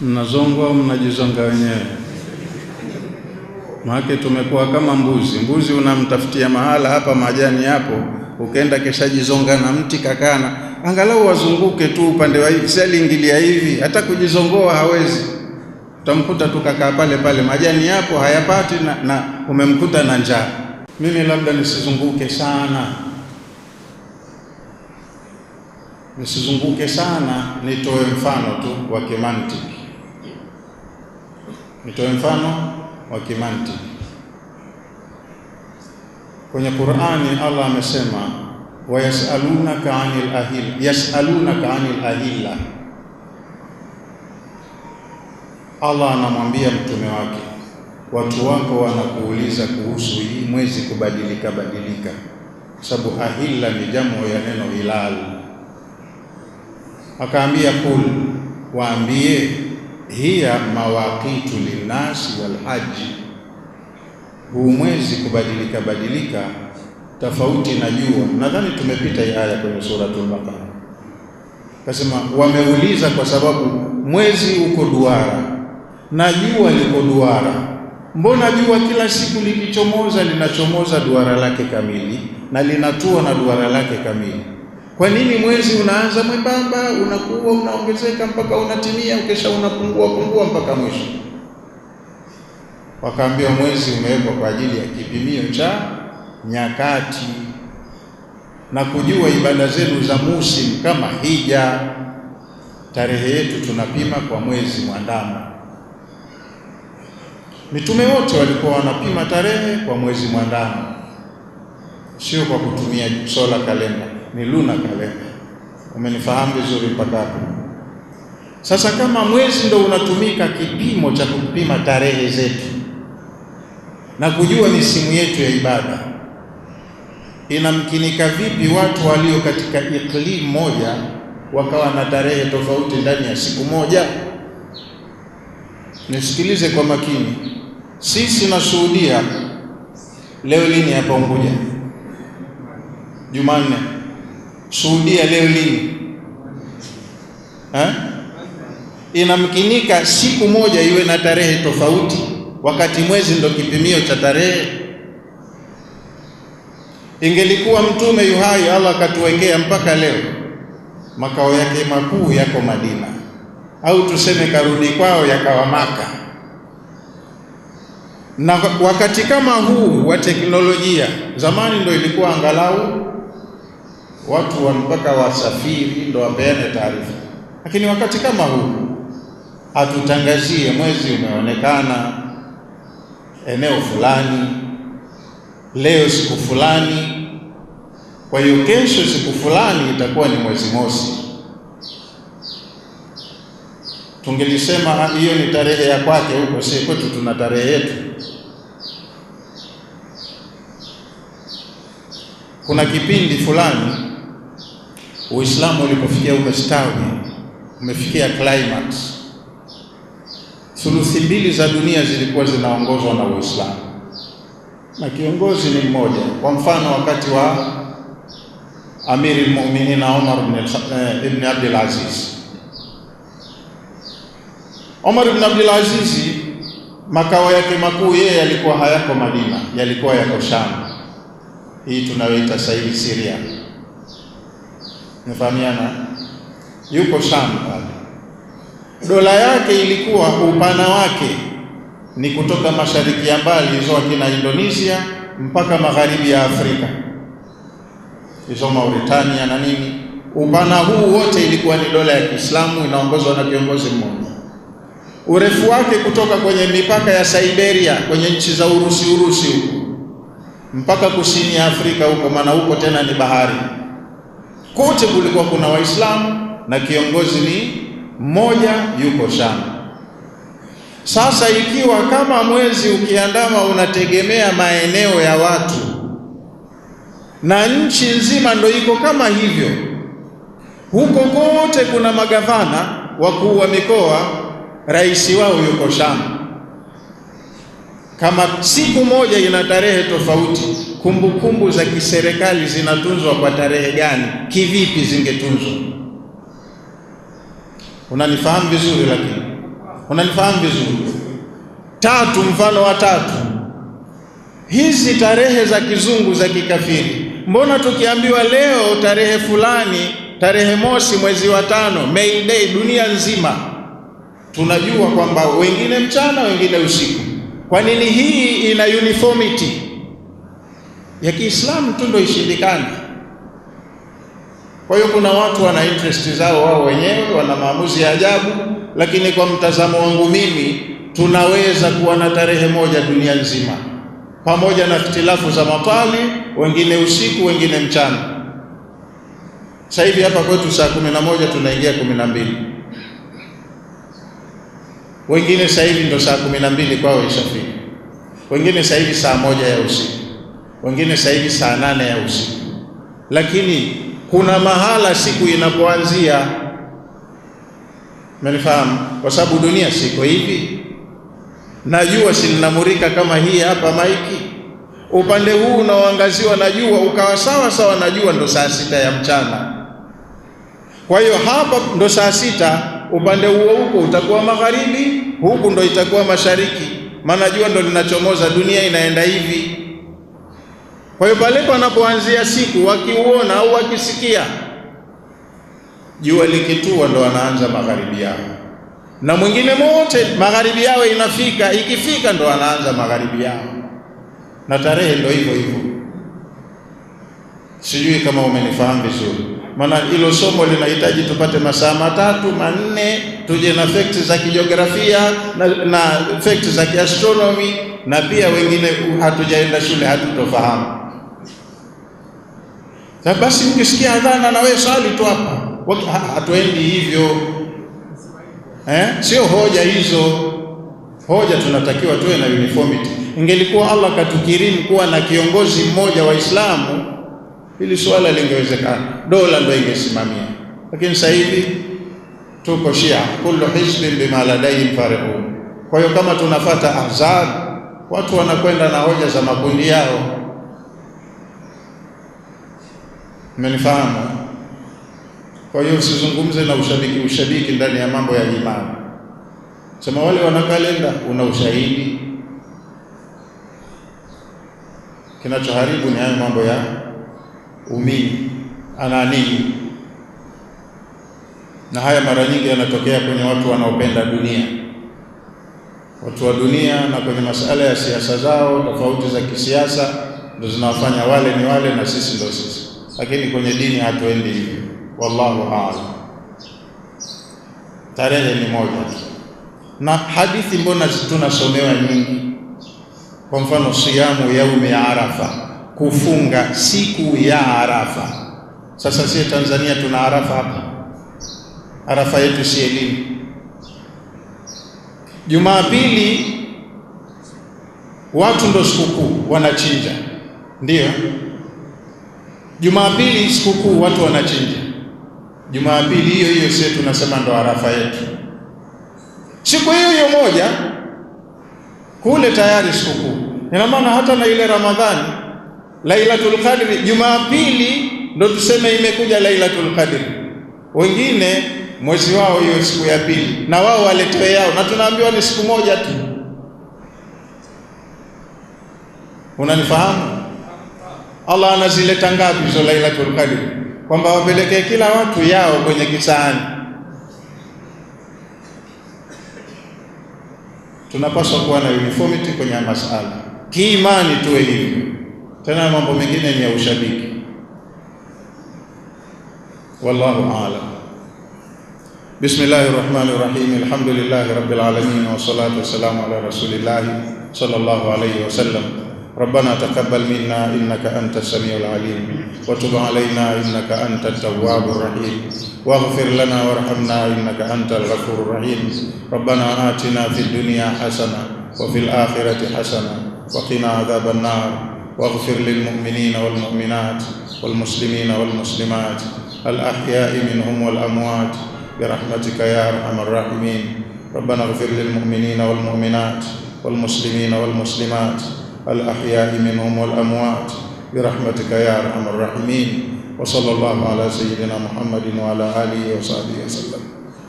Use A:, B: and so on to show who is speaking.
A: Mnazongwa au mnajizonga wenyewe? Maana tumekuwa kama mbuzi unamtafutia mahala hapa majani hapo, ukaenda kesha jizonga na mti kakana, angalau wazunguke tu upande wa hivi, sali ingilia hivi, hata kujizongoa hawezi. Utamkuta tu kakaa pale pale, majani yapo hayapati na umemkuta na njaa. Mimi labda nisizunguke sana, nitoe mfano tu wa kimantiki. Kwenye Qur'ani Allah amesema wa yas'alunaka 'anil ahilla. Allah anamwambia mtume wake, watu wako wanakuuliza kuhusu hii mwezi kubadilika, sababu ahilla ni jamu ya neno hilal. Akaambia kul, waambie, hiya mawaqitu linnasi wal haji, huu mwezi kubadilika tofauti na jua. Nadhani tumepita hii aya kwenye suratul Baqara. Kasema wameuliza kwa sababu mwezi uko duara na jua liko duara. Mbona jua kila siku likichomoza linachomoza duara lake kamili na linatua na duara lake kamili? Kwa nini mwezi unaanza mwembamba, unakuwa unaongezeka mpaka unatimia, ukesha unapungua mpaka mwisho? Wakaambiwa mwezi umewekwa kwa ajili ya kipimio cha nyakati na kujua ibada zenu za musim kama hija. Tarehe yetu tunapima kwa mwezi mwandamo. Mitume wote walikuwa wanapima tarehe kwa mwezi mwandamo, sio kwa kutumia solar kalenda, ni lunar kalenda. Umenifahamu vizuri mpaka hapo? Sasa kama mwezi ndo unatumika kipimo cha kupima tarehe zetu na kujua misimu yetu ya ibada, inamkinika vipi watu walio katika iklim moja wakawa na tarehe tofauti ndani ya siku moja? Nisikilize kwa makini. Sisi na Saudia leo lini hapa Unguja? Jumanne. Saudia leo lini? Inamkinika siku moja iwe na tarehe tofauti wakati mwezi ndo kipimio cha tarehe? Ingelikuwa mtume yuhai, Allah katuwekea mpaka leo, makao yake makuu yako Madina, au tuseme karudi kwao yakawa Maka, na wakati kama huu wa teknolojia, zamani ndo ilikuwa angalau watu mpaka wasafiri ndo wapeane taarifa, lakini wakati kama huu hatutangazie mwezi umeonekana eneo fulani, leo siku fulani, kwa hiyo kesho siku fulani itakuwa ni mwezi mosi. Tungelisema hiyo ni tarehe ya kwake huko, si kwetu tuna tarehe yetu. Kuna kipindi fulani Uislamu ulipofikia umestawi, umefikia climax, thuluthi mbili za dunia zilikuwa zinaongozwa na Uislamu na kiongozi ni mmoja. Kwa mfano wakati wa Amiri al-Mu'minin Umar ibn Abdul Aziz. Umar ibn Abdul Aziz makao yake makuu yeye yalikuwa hayako Madina, yalikuwa yako Sham. Hii tunayoita sasa hivi Syria. Nafahamiana? Yuko Sham pale. Dola yake ilikuwa upana wake ni kutoka mashariki ya mbali hizo akina Indonesia mpaka magharibi ya Afrika, hizo Mauritania na nini. Upana huu wote ilikuwa ni dola ya Kiislamu inaongozwa na kiongozi mmoja. Urefu wake kutoka kwenye mipaka ya Siberia, kwenye nchi za Urusi huko mpaka kusini ya Afrika huko, maana huko tena ni bahari, kote kulikuwa kuna Waislamu na kiongozi ni mmoja, yuko Sham. Sasa ikiwa kama mwezi ukiandama unategemea maeneo ya watu na nchi nzima ndo iko kama hivyo, huko kote kuna magavana, wakuu wa mikoa, rais wao yuko Sham. Kama siku moja ina tarehe tofauti, kumbukumbu za kiserikali zinatunzwa kwa tarehe gani? Kivipi zingetunzwa? Unanifahamu vizuri? Lakini Unanifahamu vizuri? Tatu, mfano wa tatu, hizi tarehe za kizungu za kikafiri, mbona tukiambiwa leo tarehe fulani, tarehe mosi mwezi wa 5, May Day, dunia nzima tunajua kwamba wengine mchana wengine usiku? Kwa nini hii ina uniformity ya Kiislamu tu ndio ishindikane? Kwa hiyo kuna watu wana interest zao wao wenyewe, wana maamuzi ya ajabu, lakini kwa mtazamo wangu mimi tunaweza kuwa na tarehe moja dunia nzima, pamoja na ikhtilafu za matali, wengine usiku wengine mchana. Sasa hivi hapa kwetu saa 11 tunaingia 12, wengine sasa hivi ndo saa 12 kwao ishafika, wengine sasa hivi saa 1 ya usiku, wengine sasa hivi saa 8 ya usiku. Lakini kuna mahala siku inapoanzia, mnifahamu? Kwa sababu dunia siko hivi, najua si linamurika kama hii hapa maiki, upande huu unaoangaziwa na jua ukawa sawa sawa na jua, ndo saa 6 ya mchana. Kwa hiyo hapa ndo saa 6, upande huo huko utakuwa magharibi, huku ndo itakuwa mashariki, maana jua ndo linachomoza, dunia inaenda hivi. Kwa hiyo pale panapoanzia siku, wakiuona au wakisikia jua likitua, ndo wanaanza magharibi yao, na mwingine wote magharibi yao inafika, ikifika ndo wanaanza magharibi yao, na tarehe ndo hivyo hivyo. Sijui kama umenifahamu vizuri, maana hilo somo linahitaji tupate masaa 3 4, tuje na facts za kijiografia na facts za kiastronomy, na pia wengine hatujaenda shule hatutofahamu. Sasa basi ukisikia adhana na wewe swali tu hapa, hatuendi hivyo. Sio hoja hizo. Hoja tunatakiwa tuwe na uniformity. Ingelikuwa Allah katukirimu kuwa na kiongozi mmoja wa Islamu, hili swala lingewezekana, dola ndio ingesimamia. Lakini sasa hivi tuko Shia, kullu hizbin bima ladayhim farihun. Kwa hiyo kama tunafuata ahzab, watu wanakwenda na hoja za makundi yao. Mmenifahamu? Kwa hiyo usizungumze na ushabiki ndani ya mambo ya imani. Sema wale wana kalenda, una ushahidi? Kinachoharibu ni hayo mambo ya umini, anani, na haya mara nyingi yanatokea kwenye watu wanaopenda dunia. Watu wa dunia na kwenye masala ya siasa zao, tofauti za kisiasa ndio zinawafanya wale ni wale na sisi ndio sisi. Lakini kwenye dini hatuendi hivyo. Wallahu a'lam. Tarehe ni moja tu. Na hadithi mbona tunasomewa nyingi? Kwa mfano siyamu yaumi ya Arafa, kufunga siku ya Arafa. Sasa sisi Tanzania tuna Arafa hapa. Arafa yetu si elimu. Jumapili watu ndo sikukuu wanachinja. Ndio. Jumapili sikukuu watu wanachinja. Jumapili hiyo hiyo sisi tunasema ndo Arafa yetu. Siku hiyo hiyo moja kule tayari sikukuu. Ina maana hata na ile Ramadhani, Lailatul Qadr, Jumapili ndo tuseme imekuja Lailatul Qadr. Wengine mwezi wao hiyo siku ya pili, na wao waletewe yao, na tunaambiwa ni siku moja tu. Unanifahamu? Allah anazileta ngapi hizo Lailatul Qadr? Kwamba wapelekee kila watu yao kwenye kisahani. Tunapaswa kuwa na uniformity kwenye masala. Kiimani tuwe hivyo. Tena mambo mengine ni ya ushabiki. Wallahu a'lam. Bismillahir Rahmanir Rahim. Alhamdulillahi Rabbil Alamin, wa salatu wassalamu ala Rasulillah sallallahu alayhi wa sallam. ربنا تقبل منا إنك أنت السميع العليم وتب علينا إنك أنت التواب الرحيم واغفر لنا وارحمنا إنك أنت الغفور الرحيم. ربنا آتنا في الدنيا حسنة وفي الآخرة حسنة وقنا عذاب النار واغفر للمؤمنين والمؤمنات والمسلمين والمسلمات الأحياء منهم والأموات برحمتك يا أرحم الراحمين. ربنا اغفر للمؤمنين والمؤمنات والمسلمين والمسلمات الأحياء منهم والأموات برحمتك يا أرحم الراحمين. وصلى الله على سيدنا محمد وعلى آله وصحبه وسلم.